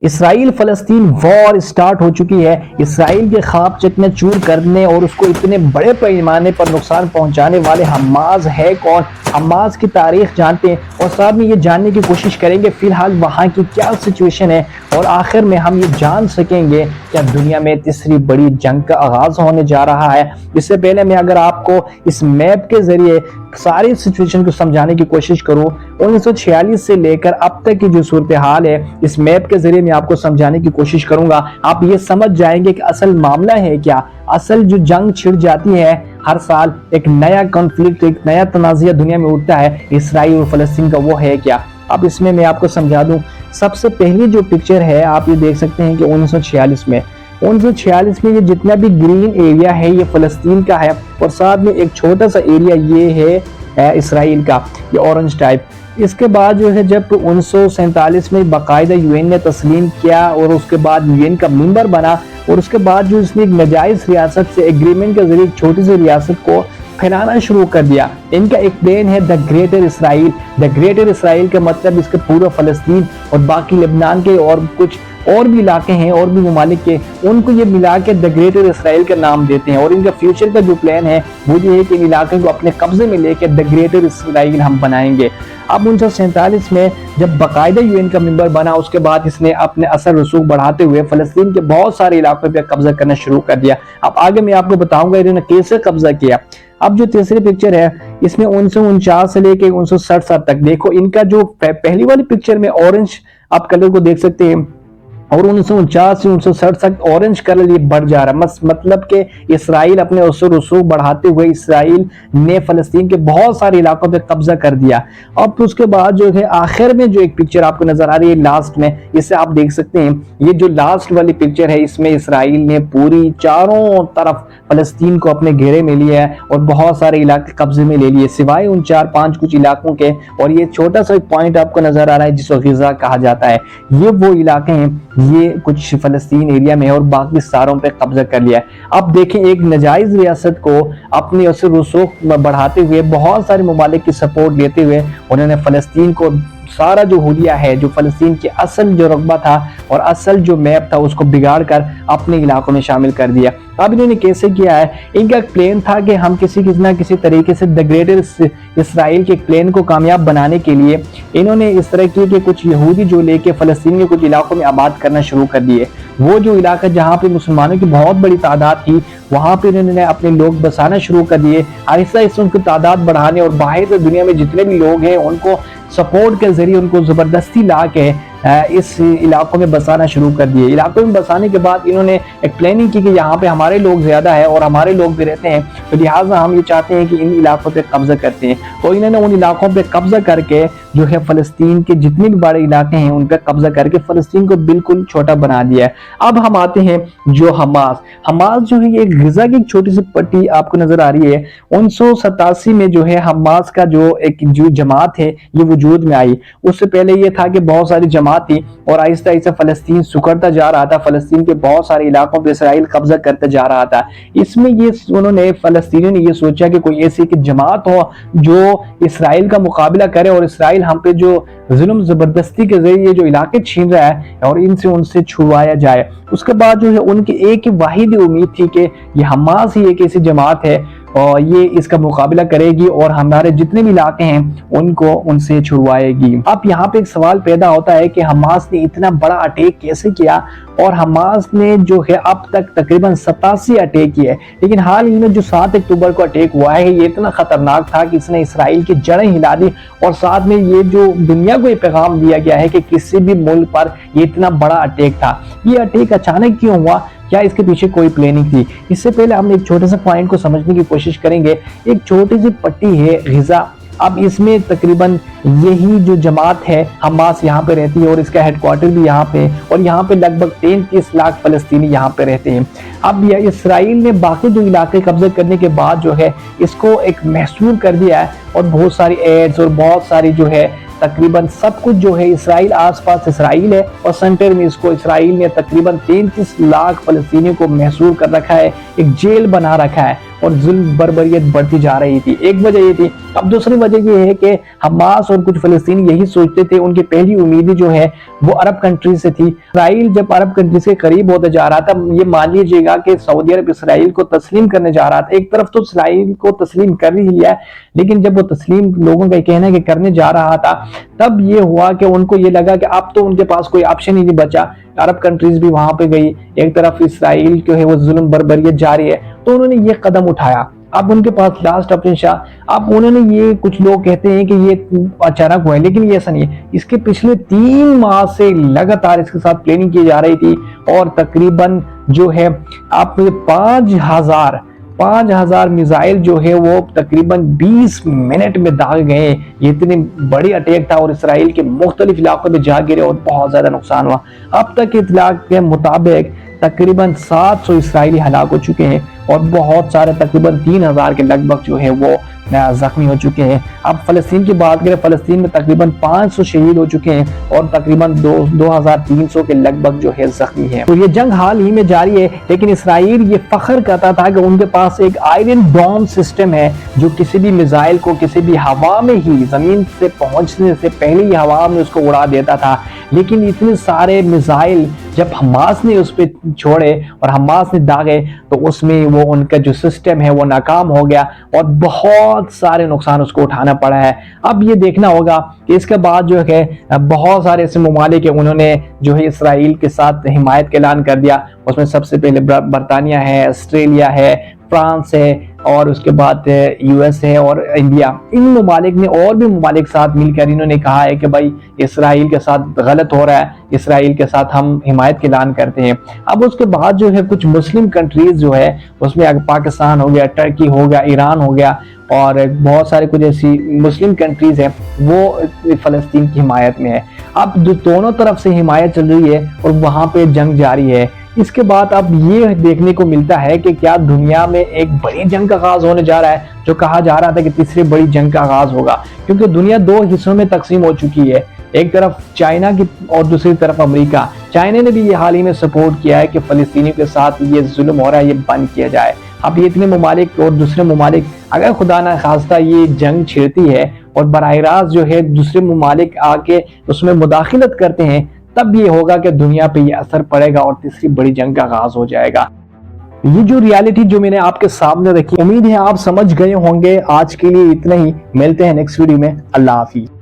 اسرائیل فلسطین وار سٹارٹ ہو چکی ہے۔ اسرائیل کے خواب چکنا چور کرنے اور اس کو اتنے بڑے پیمانے پر نقصان پہنچانے والے حماس ہے کون، حماس کی تاریخ جانتے ہیں اور ساتھ میں یہ جاننے کی کوشش کریں گے فی الحال وہاں کی کیا سچویشن ہے، اور آخر میں ہم یہ جان سکیں گے کیا دنیا میں تیسری بڑی جنگ کا آغاز ہونے جا رہا ہے۔ اس سے پہلے میں اگر آپ کو اس میپ کے ذریعے ساری سچویشن کو سمجھانے کی کوشش کروں، 1946 سے لے کر اب تک کی جو صورتحال ہے اس میپ کے ذریعے میں آپ کو سمجھانے کی کوشش کروں گا، آپ یہ سمجھ جائیں گے کہ اصل معاملہ ہے کیا۔ اصل جو جنگ چھڑ جاتی ہے ہر سال، ایک نیا کنفلکٹ، ایک نیا تنازعہ دنیا میں اٹھتا ہے اسرائیل اور فلسطین کا، وہ ہے کیا۔ اب اس میں آپ کو سمجھا دوں، سب سے پہلی جو پکچر ہے آپ یہ دیکھ سکتے ہیں کہ 1946 میں یہ جتنا بھی گرین ایریا ہے یہ فلسطین کا ہے، اور ساتھ میں ایک چھوٹا سا ایریا یہ ہے اسرائیل کا، یہ اورنج ٹائپ۔ اس کے بعد جو ہے جب 1947 میں باقاعدہ یو این نے تسلیم کیا اور اس کے بعد یو این کا ممبر بنا، اور اس کے بعد جو اس نے ایک ناجائز ریاست سے ایگریمنٹ کے ذریعے ایک چھوٹی سی ریاست کو پھیلانا شروع کر دیا۔ ان کا ایک پلان ہے the greater Israel. The greater اسرائیل کا مطلب اس کے پورا فلسطین اور باقی لبنان کے اور کچھ اور بھی علاقے ہیں اور بھی ممالک کے، ان کو یہ ملا کے دا گریٹر اسرائیل کا نام دیتے ہیں، اور ان کا فیوچر کا جو پلان ہے وہ یہ ہے کہ ان علاقے کو اپنے قبضے میں لے کے دا گریٹر اسرائیل ہم بنائیں گے۔ اب 1947 میں جب باقاعدہ یو این کا ممبر بنا، اس کے بعد اس نے اپنے اثر رسوخ بڑھاتے ہوئے فلسطین کے بہت سارے علاقوں پہ قبضہ کرنا شروع کر دیا۔ اب آگے میں آپ کو بتاؤں گا انہوں نے کیسے قبضہ کیا۔ اب جو تیسری پکچر ہے اس میں 1949 سے لے کے 1967 تک دیکھو، ان کا جو پہلی والی پکچر میں اورنج آپ کلر کو دیکھ سکتے ہیں، اور 1949 سے 1967 تک اورنج کلر یہ بڑھ جا رہا ہے، مطلب کہ اسرائیل اپنے اثر رسوخ بڑھاتے ہوئے اسرائیل نے فلسطین کے بہت سارے علاقوں پہ قبضہ کر دیا۔ اب اس کے بعد جو ہے آخر میں جو ایک پکچر آپ کو نظر آ رہی ہے لاسٹ میں، اسے آپ دیکھ سکتے ہیں، یہ جو لاسٹ والی پکچر ہے اس میں اسرائیل نے پوری چاروں طرف فلسطین کو اپنے گھیرے میں لیا ہے اور بہت سارے علاقے قبضے میں لے لیے سوائے ان 4-5 کچھ علاقوں کے، اور یہ چھوٹا سا ایک پوائنٹ آپ کو نظر آ رہا ہے جس کو غزہ کہا جاتا ہے، یہ وہ علاقے ہیں، یہ کچھ فلسطین ایریا میں، اور باقی ساروں پہ قبضہ کر لیا ہے۔ اب دیکھیں ایک ناجائز ریاست کو اپنی اثر رسوخ بڑھاتے ہوئے بہت سارے ممالک کی سپورٹ لیتے ہوئے انہوں نے فلسطین کو سارا جو حلیہ ہے، جو فلسطین کی اصل جو رقبہ تھا اور اصل جو میپ تھا اس کو بگاڑ کر اپنے علاقوں میں شامل کر دیا۔ اب انہوں نے کیسے کیا ہے، ان کا ایک پلان تھا کہ ہم کسی نہ کسی طریقے سے دا گریٹر اسرائیل کے پلان کو کامیاب بنانے کے لیے انہوں نے اس طرح کی کہ کچھ یہودی جو لے کے فلسطین کے کچھ علاقوں میں آباد کرنا شروع کر دیے۔ وہ جو علاقہ جہاں پہ مسلمانوں کی بہت بڑی تعداد تھی وہاں پہ انہوں نے اپنے لوگ بسانا شروع کر دیے، آہستہ آہستہ ان کی تعداد بڑھانے اور باہر سے دنیا میں جتنے بھی لوگ ہیں ان کو سپورٹ کے ذریعے ان کو زبردستی لا کے اس علاقوں میں بسانا شروع کر دیے۔ علاقوں میں بسانے کے بعد انہوں نے ایک پلاننگ کی کہ یہاں پہ ہمارے لوگ زیادہ ہیں اور ہمارے لوگ بھی رہتے ہیں، تو لہٰذا ہم یہ چاہتے ہیں کہ ان علاقوں پہ قبضہ کرتے ہیں۔ تو انہوں نے ان علاقوں پہ قبضہ کر کے جو ہے فلسطین کے جتنے بھی بڑے علاقے ہیں ان پہ قبضہ کر کے فلسطین کو بالکل چھوٹا بنا دیا ہے۔ اب ہم آتے ہیں جو حماس جو ہے یہ غزہ کی ایک چھوٹی سی پٹی آپ کو نظر آ رہی ہے۔ 1987 میں جو ہے حماس کا جو ایک جماعت ہے یہ وجود میں آئی۔ اس سے پہلے یہ تھا کہ بہت ساری جماعت تھی اور آہستہ آہستہ فلسطین سکڑتا جا رہا تھا، فلسطین کے بہت سارے علاقوں پہ اسرائیل قبضہ کرتا جا رہا تھا۔ اس میں یہ انہوں نے فلسطینیوں نے یہ سوچا کہ کوئی ایسی کہ جماعت ہو جو اسرائیل کا مقابلہ کرے اور اسرائیل ہم پہ جو ظلم زبردستی کے ذریعے جو علاقے چھین رہا ہے اور ان سے چھڑوایا جائے۔ اس کے بعد جو ہے ان کی ایک ہی واحد امید تھی کہ یہ حماس ہی ایک ایسی جماعت ہے اور یہ اس کا مقابلہ کرے گی اور ہمارے جتنے بھی علاقے ہیں ان کو ان سے چھڑوائے گی۔ اب یہاں پہ ایک سوال پیدا ہوتا ہے کہ حماس نے اتنا بڑا اٹیک کیسے کیا، اور حماس نے جو ہے اب تک تقریباً 87 اٹیک کیے، لیکن حال ہی میں جو 7 اکتوبر کو اٹیک ہوا ہے یہ اتنا خطرناک تھا کہ اس نے اسرائیل کی جڑیں ہلا دی، اور ساتھ میں یہ جو دنیا کو یہ پیغام دیا گیا ہے کہ کسی بھی ملک پر یہ اتنا بڑا اٹیک تھا۔ یہ اٹیک اچانک کیوں ہوا، کیا اس کے پیچھے کوئی پلاننگ تھی؟ اس سے پہلے ہم ایک چھوٹے سے پوائنٹ کو سمجھنے کی کوشش کریں گے۔ ایک چھوٹی سی پٹی ہے غزہ، اب اس میں تقریباً یہی جو جماعت ہے حماس یہاں پہ رہتی ہے اور اس کا ہیڈ کوارٹر بھی یہاں پہ، اور یہاں پہ لگ بھگ 33 لاکھ فلسطینی یہاں پہ رہتے ہیں۔ اب یہ اسرائیل نے باقی جو علاقے قبضہ کرنے کے بعد جو ہے اس کو ایک محصور کر دیا ہے اور بہت ساری ایڈز اور بہت ساری جو ہے تقریباً سب کچھ جو ہے اسرائیل، آس پاس اسرائیل ہے اور سینٹر میں اس کو اسرائیل نے تقریباً 33 لاکھ فلسطینیوں کو محصور کر رکھا ہے، ایک جیل بنا رکھا ہے اور ظلم بربریت بڑھتی جا رہی تھی۔ ایک وجہ یہ تھی۔ اب دوسری وجہ یہ ہے کہ حماس اور کچھ فلسطینی یہی سوچتے تھے، ان کی پہلی امیدیں جو ہے وہ عرب کنٹریز سے تھی۔ اسرائیل جب عرب کنٹریز کے قریب ہوتا جا رہا تھا، یہ مان لیجیے گا کہ سعودی عرب اسرائیل کو تسلیم کرنے جا رہا تھا۔ ایک طرف تو اسرائیل کو تسلیم کر ہی لیا، لیکن جب وہ تسلیم لوگوں کا کہنا ہے کہ کرنے جا رہا تھا، تب یہ ہوا کہ ان کو یہ لگا کہ اب تو ان کے پاس کوئی آپشن ہی نہیں بچا۔ عرب کنٹریز بھی وہاں پہ گئی، ایک طرف اسرائیل جو ہے وہ ظلم بربریت جاری ہے، تو انہوں نے یہ قدم اٹھایا۔ اب ان کے پاس لاسٹ آپشن اب انہوں نے یہ، کچھ لوگ کہتے ہیں کہ یہ اچانک ہوا ہے، لیکن یہ ایسا نہیں ہے۔ اس کے پچھلے 3 ماہ سے لگاتار اس کے ساتھ پلاننگ کی جا رہی تھی اور تقریباً جو ہے آپ 5,000 میزائل جو ہے وہ تقریباً 20 منٹ میں داغے گئے۔ یہ اتنی بڑی اٹیک تھا اور اسرائیل کے مختلف علاقوں میں جا گرے اور بہت زیادہ نقصان ہوا۔ اب تک اطلاع کے مطابق تقریباً 700 اسرائیلی ہلاک ہو چکے ہیں اور بہت سارے تقریباً 3,000 کے لگ بھگ جو ہے وہ زخمی ہو چکے ہیں۔ اب فلسطین کی بات کریں، فلسطین میں تقریباً 500 شہید ہو چکے ہیں اور تقریباً 2,300 کے لگ بھگ جو ہے زخمی ہیں۔ تو یہ جنگ حال ہی میں جاری ہے، لیکن اسرائیل یہ فخر کرتا تھا کہ ان کے پاس ایک آئرن ڈوم سسٹم ہے جو کسی بھی میزائل کو کسی بھی ہوا میں ہی، زمین سے پہنچنے سے پہلے ہی ہوا میں اس کو اڑا دیتا تھا۔ لیکن اتنے سارے میزائل جب حماس نے اس پہ چھوڑے اور حماس نے داغے، تو اس میں وہ ان کا جو سسٹم ہے وہ ناکام ہو گیا اور بہت سارے نقصان اس کو اٹھانا پڑا ہے۔ اب یہ دیکھنا ہوگا کہ اس کے بعد جو ہے بہت سارے ایسے ممالک ہیں، انہوں نے جو ہے اسرائیل کے ساتھ حمایت کا اعلان کر دیا۔ اس میں سب سے پہلے برطانیہ ہے، آسٹریلیا ہے، فرانس ہے اور اس کے بعد یو ایس ہے اور انڈیا۔ ان ممالک نے اور بھی ممالک ساتھ مل کر انہوں نے کہا ہے کہ بھائی اسرائیل کے ساتھ غلط ہو رہا ہے، اسرائیل کے ساتھ ہم حمایت کا اعلان کرتے ہیں۔ اب اس کے بعد جو ہے کچھ مسلم کنٹریز جو ہے، اس میں پاکستان ہو گیا، ٹرکی ہو گیا، ایران ہو گیا اور بہت سارے کچھ ایسی مسلم کنٹریز ہیں، وہ فلسطین کی حمایت میں ہے۔ اب دونوں طرف سے حمایت چل رہی ہے اور وہاں پہ جنگ جاری ہے۔ اس کے بعد اب یہ دیکھنے کو ملتا ہے کہ کیا دنیا میں ایک بڑی جنگ کا آغاز ہونے جا رہا ہے، جو کہا جا رہا تھا کہ تیسری بڑی جنگ کا آغاز ہوگا، کیونکہ دنیا 2 حصوں میں تقسیم ہو چکی ہے، ایک طرف چائنا کی اور دوسری طرف امریکہ۔ چائنا نے بھی یہ حال ہی میں سپورٹ کیا ہے کہ فلسطینیوں کے ساتھ یہ ظلم ہو رہا ہے، یہ بند کیا جائے۔ اب یہ اتنے ممالک اور دوسرے ممالک اگر خدا نہ خواستہ یہ جنگ چھڑتی ہے اور براہ راست جو ہے دوسرے ممالک آ کے اس میں مداخلت کرتے ہیں، تب یہ ہوگا کہ دنیا پہ یہ اثر پڑے گا اور تیسری بڑی جنگ کا آغاز ہو جائے گا۔ یہ جو ریالٹی جو میں نے آپ کے سامنے رکھی، امید ہے آپ سمجھ گئے ہوں گے۔ آج کے لیے اتنا ہی، ملتے ہیں نیکسٹ ویڈیو میں۔ اللہ حافظ۔